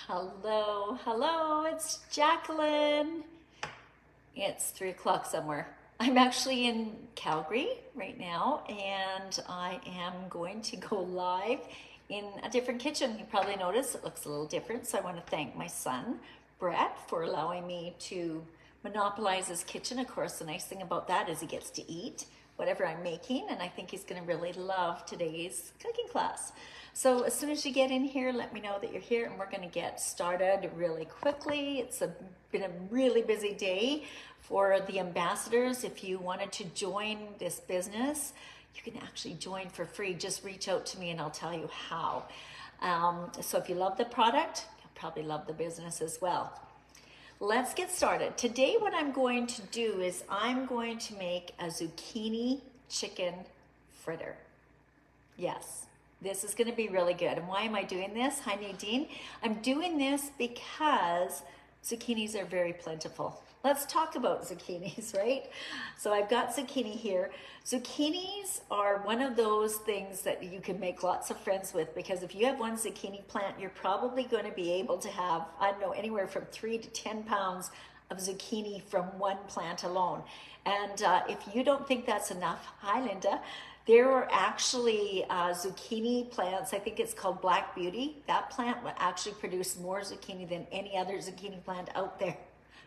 Hello, hello, it's Jacqueline. It's 3 o'clock somewhere. I'm actually in Calgary right now, and I am going to go live in a different kitchen. You probably noticed it looks a little different, so I want to thank my son, Brett, for allowing me to monopolize his kitchen. Of course, the nice thing about that is he gets to eat whatever I'm making, and I think he's going to really love today's cooking class. So as soon as you get in here, let me know that you're here, and we're going to get started really quickly. It's been a really busy day for the ambassadors. If you wanted to join this business, you can actually join for free. Just reach out to me and I'll tell you how. So if you love the product, you'll probably love the business as well. Let's get started. Today what I'm going to do is I'm going to make a zucchini chicken fritter. Yes, this is going to be really good. And why am I doing this? Hi Nadine. I'm doing this because zucchinis are very plentiful. Let's talk about zucchinis, right? So I've got zucchini here. Zucchinis are one of those things that you can make lots of friends with, because if you have one zucchini plant, you're probably going to be able to have, I don't know, anywhere from 3 to 10 pounds of zucchini from one plant alone. And if you don't think that's enough, hi Linda, there are actually zucchini plants. I think it's called Black Beauty. That plant will actually produce more zucchini than any other zucchini plant out there.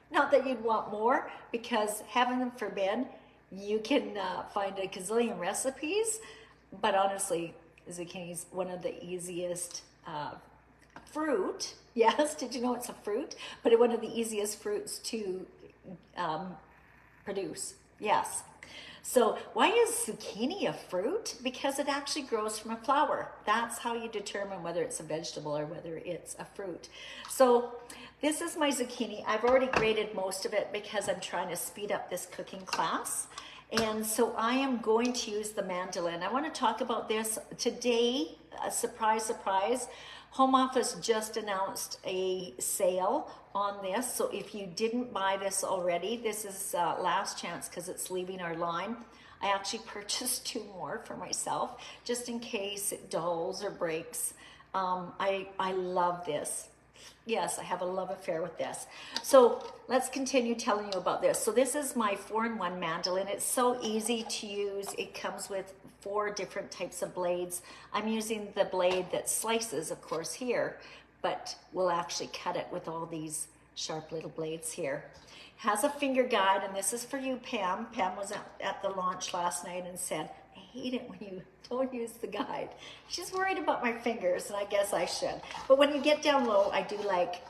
Not that you'd want more, because heaven forbid, you can find a gazillion recipes, but honestly, zucchini is one of the easiest fruit. Yes, did you know it's a fruit? But one of the easiest fruits to produce. Yes. So why is zucchini a fruit? Because it actually grows from a flower. That's how you determine whether it's a vegetable or whether it's a fruit. So this is my zucchini. I've already grated most of it because I'm trying to speed up this cooking class. And so I am going to use the mandolin. I want to talk about this today. Surprise, surprise. Home Office just announced a sale on this. So if you didn't buy this already, this is last chance because it's leaving our line. I actually purchased 2 more for myself just in case it dulls or breaks. I love this. Yes, I have a love affair with this. So let's continue telling you about this. So this is my 4-in-1 mandolin. It's so easy to use. It comes with 4 different types of blades. I'm using the blade that slices, of course, here, but we'll actually cut it with all these sharp little blades here. It has a finger guide, and this is for you, Pam. Pam was at the launch last night and said, I hate it when you don't use the guide. She's worried about my fingers, and I guess I should. But when you get down low, I do like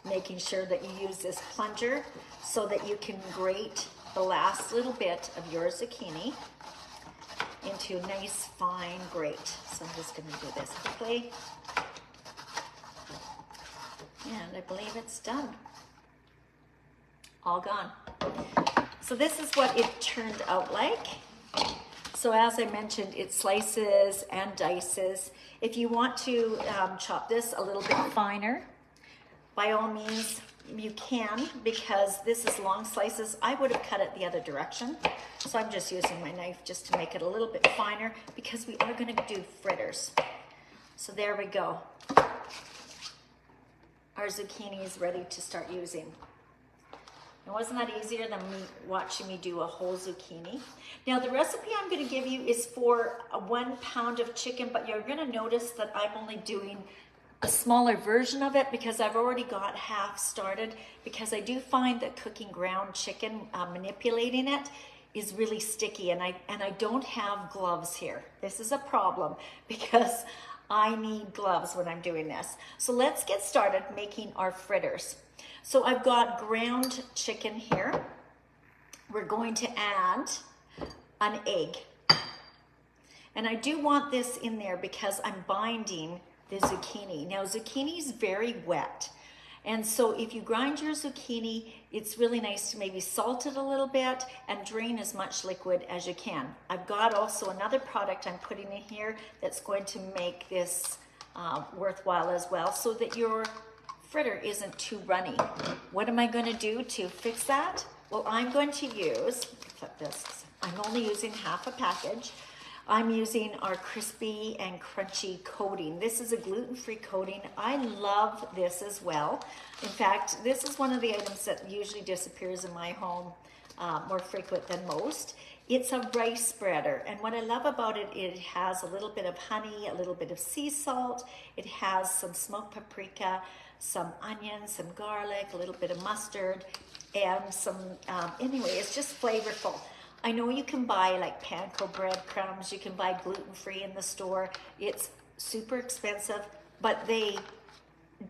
making sure that you use this plunger so that you can grate the last little bit of your zucchini into a nice fine grate. So I'm just going to do this quickly. And I believe it's done. All gone. So this is what it turned out like. So as I mentioned, it slices and dices. If you want to chop this a little bit finer, by all means you can, because this is long slices. I would have cut it the other direction. So I'm just using my knife just to make it a little bit finer, because we are going to do fritters. So there we go. Our zucchini is ready to start using. And wasn't that easier than me watching me do a whole zucchini? Now the recipe I'm going to give you is for 1 pound of chicken, but you're going to notice that I'm only doing a smaller version of it because I've already got half started, because I do find that cooking ground chicken, manipulating it, is really sticky, and I don't have gloves here. This is a problem because I need gloves when I'm doing this. So let's get started making our fritters. So I've got ground chicken here. We're going to add an egg. And I do want this in there because I'm binding the zucchini. Now zucchini is very wet. And so if you grind your zucchini, it's really nice to maybe salt it a little bit and drain as much liquid as you can. I've got also another product I'm putting in here that's going to make this worthwhile as well, so that your fritter isn't too runny. What am I going to do to fix that? Well, I'm going to use, flip this, I'm only using half a package I'm using our crispy and crunchy coating. This is a gluten-free coating. I love this as well. In fact, this is one of the items that usually disappears in my home, more frequent than most. It's a rice spreader, and what I love about it, it has a little bit of honey, a little bit of sea salt. It has some smoked paprika, some onions, some garlic, a little bit of mustard, and some, anyway, it's just flavorful. I know you can buy like panko breadcrumbs, you can buy gluten-free in the store. It's super expensive, but they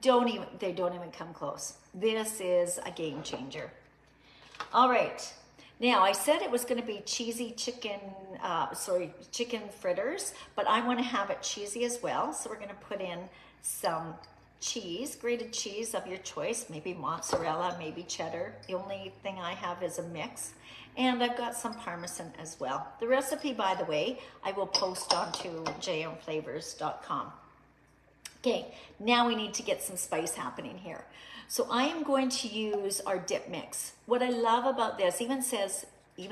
don't even come close. This is a game changer. All right, now I said it was gonna be cheesy chicken fritters, but I wanna have it cheesy as well. So we're gonna put in some cheese, grated cheese of your choice, maybe mozzarella, maybe cheddar. The only thing I have is a mix. And I've got some Parmesan as well. The recipe, by the way, I will post onto jmflavors.com. Okay, now we need to get some spice happening here. So I am going to use our dip mix. What I love about this, even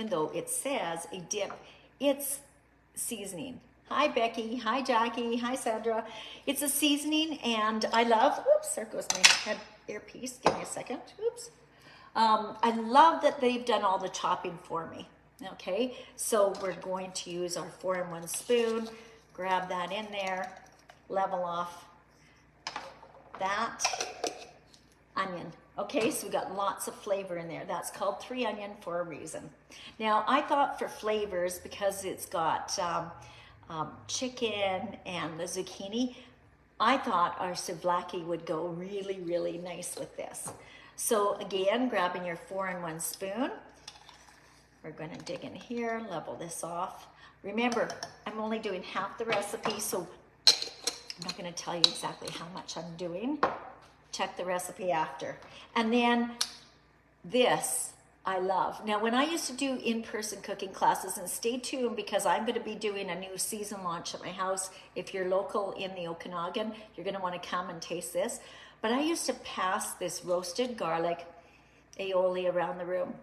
though it says a dip, it's seasoning. Hi Becky, hi Jackie, hi Sandra. It's a seasoning, and I love, oops, there goes my head earpiece. Give me a second, oops. I love that they've done all the chopping for me. Okay, so we're going to use our 4-in-1 spoon, grab that in there, level off that onion. Okay, so we got lots of flavor in there. That's called 3 onion for a reason. Now, I thought for flavors, because it's got chicken and the zucchini, I thought our souvlaki would go really, really nice with this. So again, grabbing your 4-in-1 spoon, we're going to dig in here, level this off. Remember, I'm only doing half the recipe, so I'm not going to tell you exactly how much I'm doing. Check the recipe after. And then this, I love. Now, when I used to do in-person cooking classes, and stay tuned because I'm going to be doing a new season launch at my house. If you're local in the Okanagan, you're going to want to come and taste this. But I used to pass this roasted garlic aioli around the room.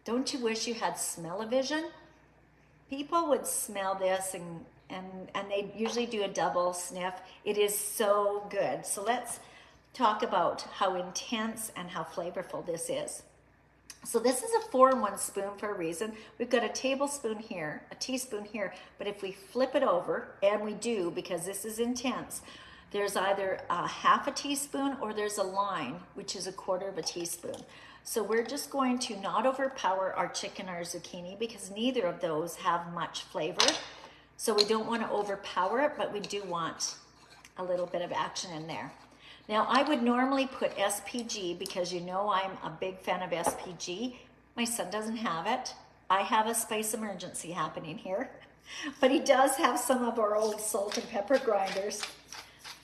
Don't you wish you had smell-o-vision? People would smell this and they usually do a double sniff. It is so good. So let's talk about how intense and how flavorful this is. So this is a 4-in-1 spoon for a reason. We've got a tablespoon here, a teaspoon here, but if we flip it over, and we do because this is intense, there's either a half a teaspoon or there's a line, which is a 1/4 of a teaspoon. So we're just going to not overpower our chicken or zucchini because neither of those have much flavor. So we don't want to overpower it, but we do want a little bit of action in there. Now, I would normally put SPG because you know I'm a big fan of SPG. My son doesn't have it. I have a spice emergency happening here, but he does have some of our old salt and pepper grinders.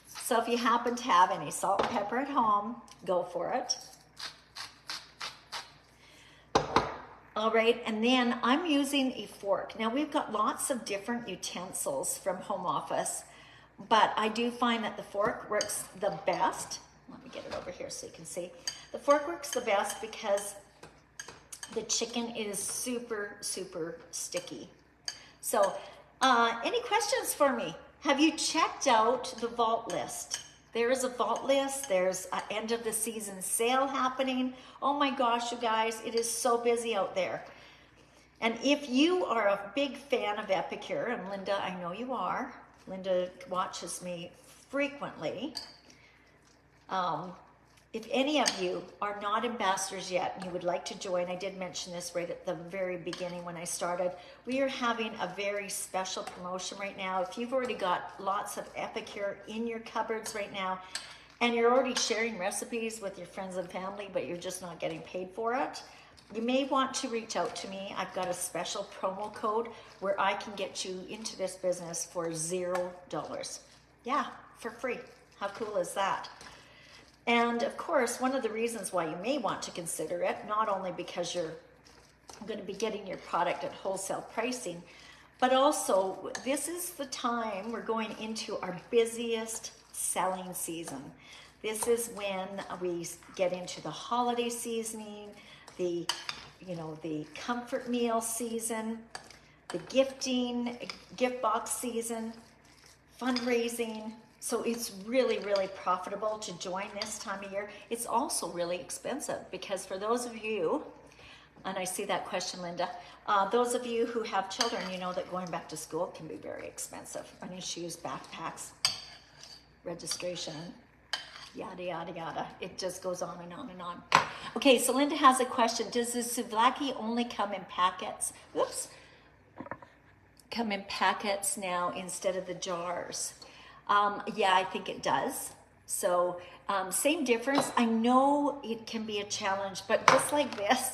So if you happen to have any salt and pepper at home, go for it. All right, and then I'm using a fork. Now we've got lots of different utensils from home office, but I do find that the fork works the best. Let me get it over here so you can see. The fork works the best because the chicken is super, super sticky. So any questions for me? Have you checked out the vault list? There is a vault list. There's an end of the season sale happening. Oh my gosh, you guys, it is so busy out there. And if you are a big fan of Epicure, and Linda, I know you are. Linda watches me frequently. If any of you are not ambassadors yet and you would like to join, I did mention this right at the very beginning when I started, we are having a very special promotion right now. If you've already got lots of Epicure in your cupboards right now, and you're already sharing recipes with your friends and family, but you're just not getting paid for it, you may want to reach out to me. I've got a special promo code where I can get you into this business for $0. Yeah, for free. How cool is that? And of course, one of the reasons why you may want to consider it, not only because you're going to be getting your product at wholesale pricing, but also this is the time we're going into our busiest selling season. This is when we get into the holiday seasoning, the comfort meal season. the gifting, gift box season, fundraising. So it's really, really profitable to join this time of year. It's also really expensive because for those of you, and I see that question, Linda, those of you who have children, you know that going back to school can be very expensive. Running shoes, backpacks, registration, yada, yada, yada. It just goes on and on and on. Okay, so Linda has a question. Does the souvlaki only come in packets? Whoops. Come in packets now instead of the jars? Yeah, I think it does. So same difference. I know it can be a challenge, but just like this,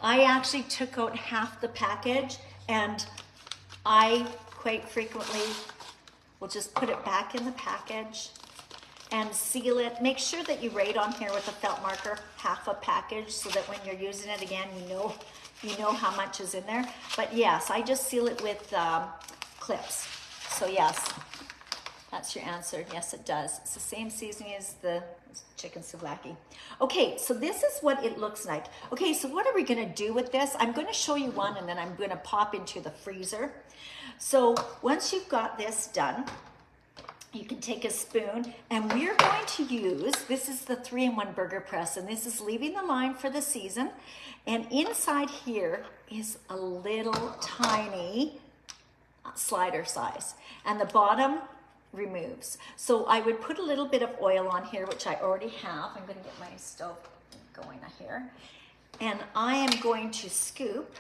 I actually took out half the package, and I quite frequently will just put it back in the package and seal it. Make sure that you write on here with a felt marker half a package so that when you're using it again, you know how much is in there. But yes, I just seal it with clips. So yes, that's your answer. Yes, it does. It's the same seasoning as the chicken souvlaki. Okay, so this is what it looks like. Okay, so what are we gonna do with this? I'm gonna show you one, and then I'm gonna pop into the freezer. So once you've got this done, you can take a spoon, and we're going to use, this is the 3-in-1 burger press, and this is leaving the line for the season. And inside here is a little tiny slider size, and the bottom removes. So I would put a little bit of oil on here, which I already have. I'm going to get my stove going here. And I am going to scoop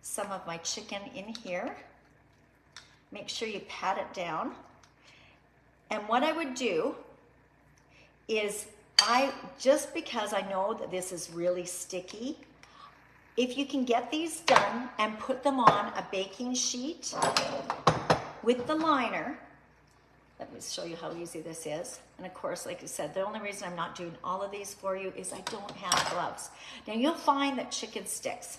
some of my chicken in here. Make sure you pat it down. And what I would do is just because I know that this is really sticky, if you can get these done and put them on a baking sheet with the liner, let me show you how easy this is. And of course, like I said, the only reason I'm not doing all of these for you is I don't have gloves. Now you'll find that chicken sticks.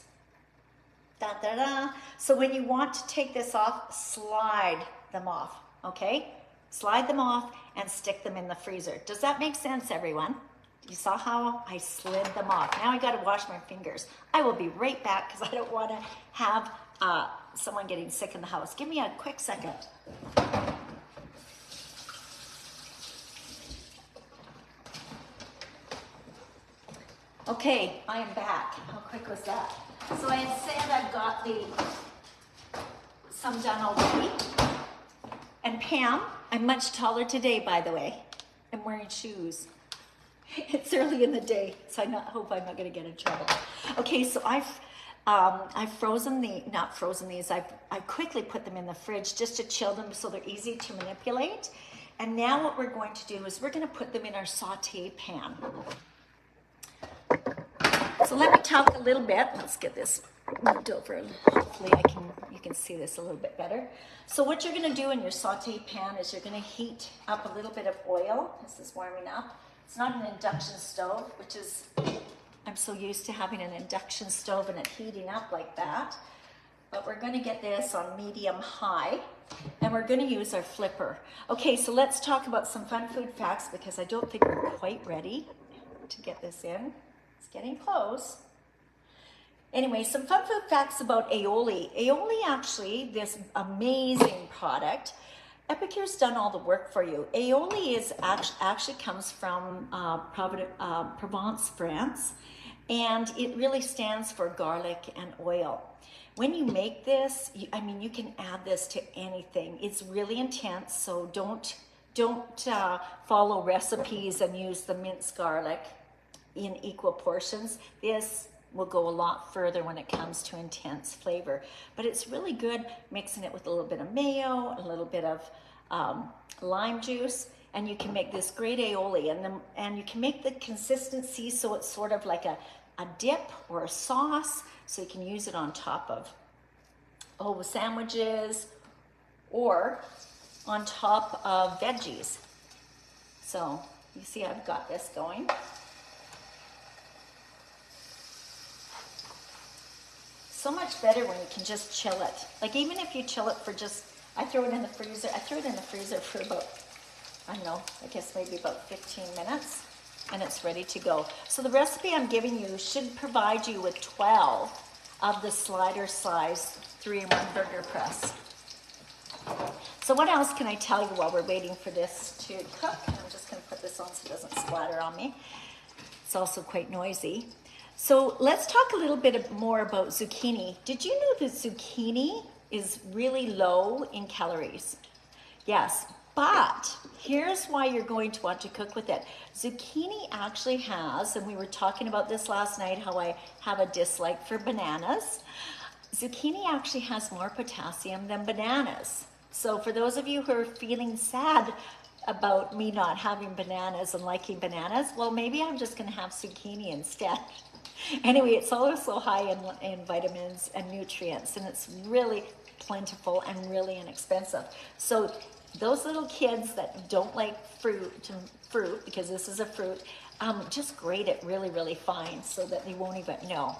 Da, da, da. So when you want to take this off, slide them off, okay? Slide them off and stick them in the freezer. Does that make sense, everyone? You saw how I slid them off. Now I gotta wash my fingers. I will be right back because I don't wanna have someone getting sick in the house. Give me a quick second. Okay, I am back. How quick was that? So I had said I've got some done already. And Pam, I'm much taller today, by the way. I'm wearing shoes. It's early in the day, so I hope I'm not going to get in trouble. Okay, so I've frozen not frozen these. I quickly put them in the fridge just to chill them so they're easy to manipulate. And now what we're going to do is we're going to put them in our saute pan. So let me talk a little bit. Let's get this moved over. Hopefully you can see this a little bit better. So what you're going to do in your saute pan is you're going to heat up a little bit of oil. This is warming up. It's not an induction stove, which is, I'm so used to having an induction stove and it heating up like that. But we're going to get this on medium high, and we're going to use our flipper. Okay, so let's talk about some fun food facts because I don't think we're quite ready to get this in. It's getting close. Anyway, some fun food facts about aioli. Aioli, actually, this amazing product, Epicure's done all the work for you. Aioli actually comes from Provence, France, and it really stands for garlic and oil. When you make this, you can add this to anything. It's really intense, so don't follow recipes and use the minced garlic in equal portions. This will go a lot further when it comes to intense flavor. But it's really good mixing it with a little bit of mayo, a little bit of lime juice, and you can make this great aioli. And you can make the consistency so it's sort of like a dip or a sauce, so you can use it on top of sandwiches or on top of veggies. So you see I've got this going. So much better when you can just chill it. Like even if you chill it for I throw it in the freezer. I threw it in the freezer for about, I don't know, I guess maybe about 15 minutes, and it's ready to go. So the recipe I'm giving you should provide you with 12 of the slider size 3-in-1 burger press. So what else can I tell you while we're waiting for this to cook? I'm just going to put this on so it doesn't splatter on me. It's also quite noisy. So let's talk a little bit more about zucchini. Did you know that zucchini is really low in calories? Yes, but here's why you're going to want to cook with it. Zucchini actually has, and we were talking about this last night, how I have a dislike for bananas. Zucchini actually has more potassium than bananas. So for those of you who are feeling sad about me not having bananas and liking bananas, well, maybe I'm just going to have zucchini instead. Anyway, it's also high in vitamins and nutrients, and it's really plentiful and really inexpensive. So those little kids that don't like fruit, because this is a fruit, just grate it really, really fine so that they won't even know.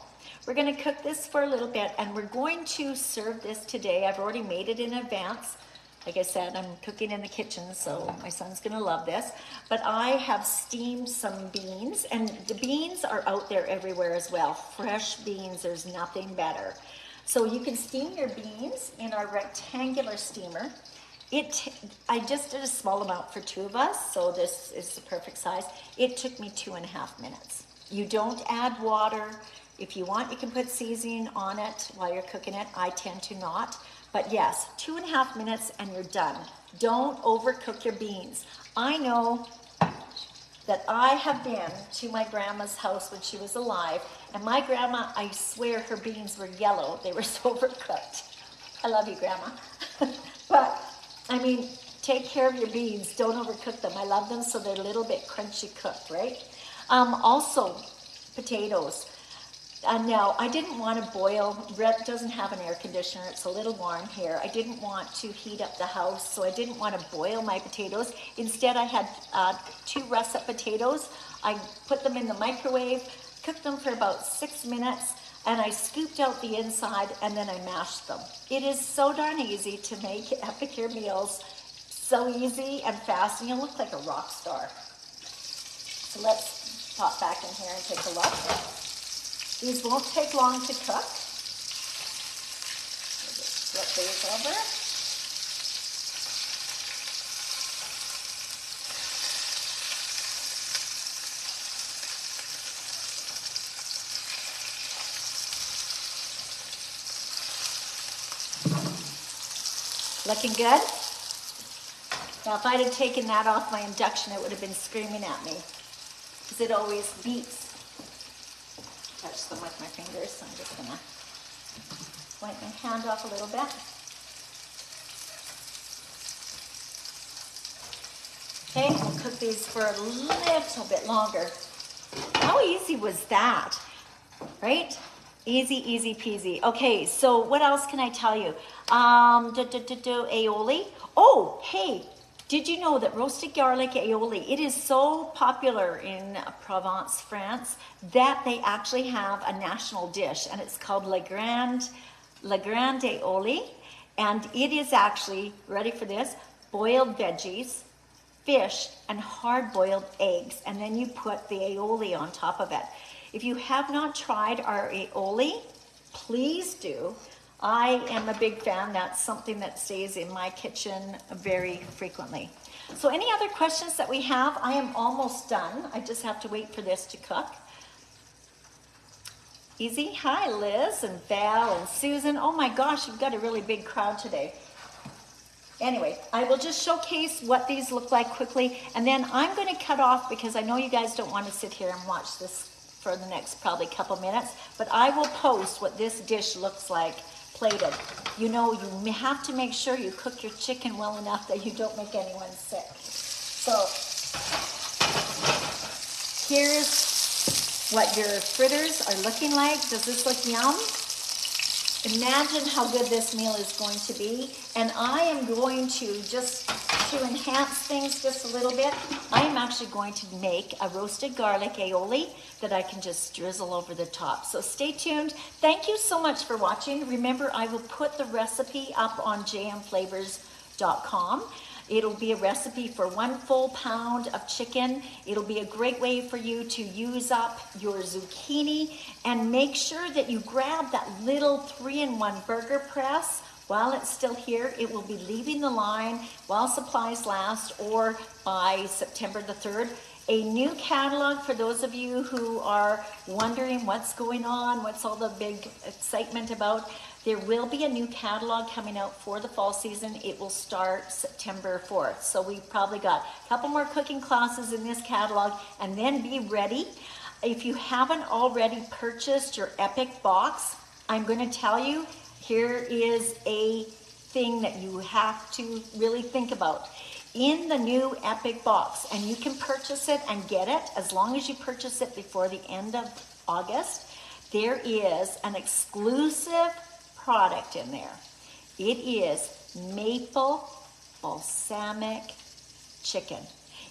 We're going to cook this for a little bit, and we're going to serve this today. I've already made it in advance. Like I said, I'm cooking in the kitchen, so my son's going to love this. But I have steamed some beans, and the beans are out there everywhere as well. Fresh beans, there's nothing better. So you can steam your beans in our rectangular steamer. I just did a small amount for 2 of us, so this is the perfect size. It took me 2.5 minutes. You don't add water. If you want, you can put seasoning on it while you're cooking it. I tend to not. But yes, 2.5 minutes and you're done. Don't overcook your beans. I know that I have been to my grandma's house when she was alive, and my grandma, I swear her beans were yellow. They were so overcooked. I love you, Grandma. But, I mean, take care of your beans. Don't overcook them. I love them so they're a little bit crunchy cooked, right? Also, potatoes. Now, I didn't want to boil. Rhett doesn't have an air conditioner. It's a little warm here. I didn't want to heat up the house, so I didn't want to boil my potatoes. Instead, I had 2 russet potatoes. I put them in the microwave, cooked them for about 6 minutes, and I scooped out the inside, and then I mashed them. It is so darn easy to make Epicure meals. So easy and fast, and you'll look like a rock star. So let's pop back in here and take a look. These won't take long to cook. We'll just flip these over. Looking good? Now, if I'd have taken that off my induction, it would have been screaming at me, because it always beeps. Touch them with my fingers, so I'm just gonna wipe my hand off a little bit. Okay, we'll cook these for a little bit longer. How easy was that, right? Easy, easy peasy. Okay, so what else can I tell you? Aioli. Oh, hey, did you know that roasted garlic aioli, it is so popular in Provence, France, that they actually have a national dish, and it's called Le Grand Aioli, and it is actually, ready for this, boiled veggies, fish, and hard-boiled eggs, and then you put the aioli on top of it. If you have not tried our aioli, please do. I am a big fan. That's something that stays in my kitchen very frequently. So any other questions that we have? I am almost done. I just have to wait for this to cook. Easy. Hi, Liz and Val and Susan. Oh my gosh, you've got a really big crowd today. Anyway, I will just showcase what these look like quickly, and then I'm going to cut off because I know you guys don't want to sit here and watch this for the next probably couple minutes, but I will post what this dish looks like plated. You know, you have to make sure you cook your chicken well enough that you don't make anyone sick. So here's what your fritters are looking like. Does this look yum? Imagine how good this meal is going to be. And I am going to, just to enhance things just a little bit, I am actually going to make a roasted garlic aioli that I can just drizzle over the top. So stay tuned. Thank you so much for watching. Remember, I will put the recipe up on jmflavors.com. It'll be a recipe for 1 full pound of chicken. It'll be a great way for you to use up your zucchini, and make sure that you grab that little 3-in-1 burger press while it's still here. It will be leaving the line while supplies last, or by September the 3rd. A new catalog for those of you who are wondering what's going on, what's all the big excitement about. There will be a new catalog coming out for the fall season. It will start September 4th. So we've probably got a couple more cooking classes in this catalog, and then be ready. If you haven't already purchased your Epic box, I'm going to tell you, here is a thing that you have to really think about. In the new Epic box, and you can purchase it and get it as long as you purchase it before the end of August, there is an exclusive product in there. It is maple balsamic chicken.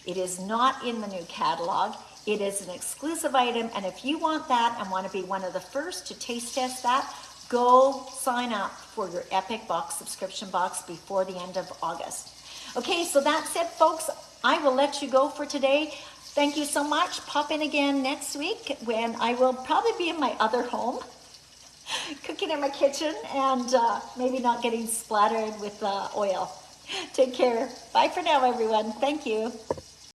It is not in the new catalog. It is an exclusive item, and if you want that and want to be one of the first to taste test that, go sign up for your Epic box subscription box before the end of August. Okay, so that's it, folks. I will let you go for today. Thank you so much. Pop in again next week when I will probably be in my other home, cooking in my kitchen, and maybe not getting splattered with oil. Take care. Bye for now, everyone. Thank you.